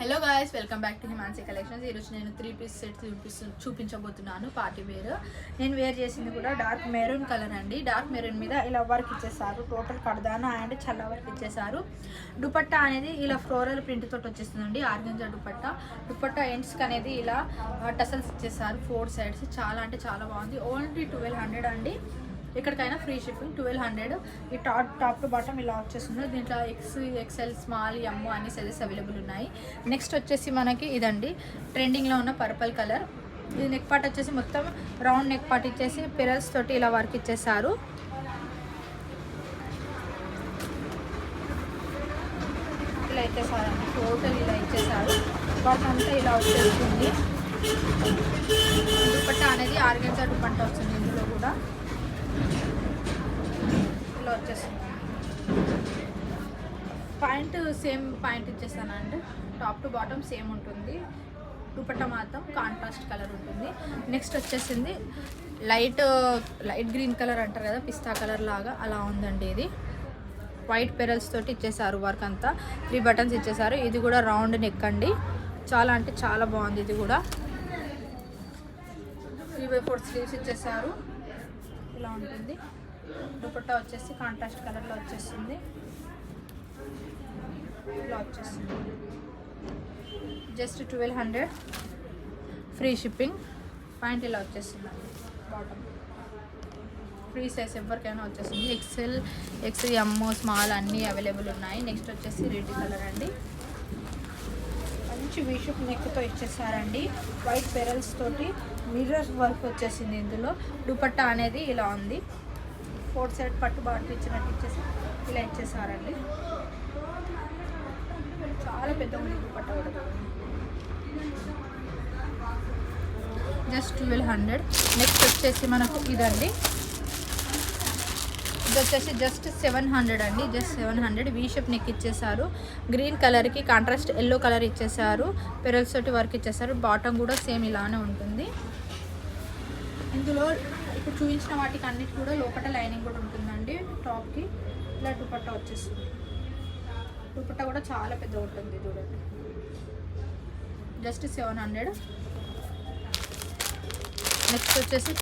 Hello guys, welcome back to Himanshi collections. ఈరోజు నేను 3 piece set చూపించబోతున్నాను. పార్టీ వేర్ నేను వేర్ చేసింది కూడా డార్క్ మెరూన్ కలర్ అండి. డార్క్ మెరూన్ మీద ఇలా వర్క్ ఇచ్చేసారు. టోటల్ కడదానా అండ్ చల్ల వర్క్ ఇచ్చేసారు. దుపట్టా అనేది ఇలా ఫ్లోరల్ ప్రింట్ తోటి వచ్చేస్తుందండి. ఆర్గంజా దుపట్టా ఎండ్స్కి అనేది ఇలా టసల్స్ ఇచ్చేసారు 4 sides. చాలా అంటే చాలా బాగుంది. ఓన్లీ 1200 అండి. ఎక్కడికైనా ఫ్రీ షిప్పింగ్ 1200. ఈ టాప్ టు బాటమ్ ఇలా వచ్చేస్తుంది. దీంట్లో ఎక్స్ఎల్ స్మాల్ ఎమ్ అన్ని సైజెస్ అవైలబుల్ ఉన్నాయి. నెక్స్ట్ వచ్చేసి మనకి ఇదండి ట్రెండింగ్లో ఉన్న పర్పుల్ కలర్. ఇది నెక్ పార్ట్ వచ్చేసి మొత్తం రౌండ్ నెక్ పార్ట్ ఇచ్చేసి పెరల్స్ తోటి ఇలా వర్క్ ఇచ్చేసారు. ఇలా ఇచ్చేసారండి. టోటల్ ఇలా ఇచ్చేసారు. వర్క్ అంతా ఇలా వచ్చేస్తుంది. దుపట్టా అనేది ఆర్గంజా దుపట్టా వస్తుంది. ఇందులో కూడా ఇలా వచ్చేస్తుంది. పాయింట్ సేమ్ పాయింట్ ఇచ్చేస్తానండి. టాప్ టు బాటమ్ సేమ్ ఉంటుంది. దుపట్టా మాత్రం కాంట్రాస్ట్ కలర్ ఉంటుంది. నెక్స్ట్ వచ్చేసింది లైట్ గ్రీన్ కలర్ అంటారు కదా, పిస్తా కలర్ లాగా అలా ఉందండి. ఇది వైట్ పెరల్స్ తోటి ఇచ్చేసారు. వర్క్ అంతా 3 buttons ఇచ్చేసారు. ఇది కూడా రౌండ్ నెక్ అండి. చాలా అంటే చాలా బాగుంది. ఇది కూడా 3/4 స్లీవ్స్ ఇచ్చేసారు. ఇలా ఉంటుంది. దుపట్టా వచ్చేసి కాంట్రాస్ట్ కలర్లో వచ్చేస్తుంది. ఇలా వచ్చేస్తుంది. Just 1200 free shipping. పాయింట్ ఇలా వచ్చేస్తుంది. బాటమ్ ఫ్రీ సైజ్ ఎవరికైనా వచ్చేస్తుంది. ఎక్సెల్ ఎమ్ స్మాల్ అన్నీ అవైలబుల్ ఉన్నాయి. నెక్స్ట్ వచ్చేసి రెడ్ కలర్ అండి. మంచి వీషప్ నెక్తో ఇచ్చేసారండి. వైట్ పెరల్స్ తోటి మిర్రర్ వర్క్ వచ్చేసింది. ఇందులో దుపట్టా అనేది ఇలా ఉంది. 4 side పట్టు బాటు ఇచ్చినట్టు ఇచ్చేసి ఇలా ఇచ్చేసారండి. చాలా పెద్ద ఉంది దుపట్టా కూడా. జస్ట్ 1200. నెక్స్ట్ వచ్చేసి మనకు ఇదండి. ఇది వచ్చేసి జస్ట్ 700 అండి. జస్ట్ 700 వీషప్ నెక్ ఇచ్చేసారు. గ్రీన్ కలర్కి కాంట్రాస్ట్ ఎల్లో కలర్ ఇచ్చేసారు. పెరల్స్ తోటి వర్క్ ఇచ్చేసారు. బాటమ్ కూడా సేమ్ ఇలానే ఉంటుంది. ఇందులో ఇప్పుడు చూపించిన వాటికి అన్నిటి కూడా లోపల లైనింగ్ కూడా ఉంటుందండి. టాప్కి ఇలా దుపట్టా వచ్చేస్తుంది. దుపట్టా కూడా చాలా పెద్ద ఉంటుంది. చూడండి, జస్ట్ 700. నెక్స్ట్ వచ్చేసి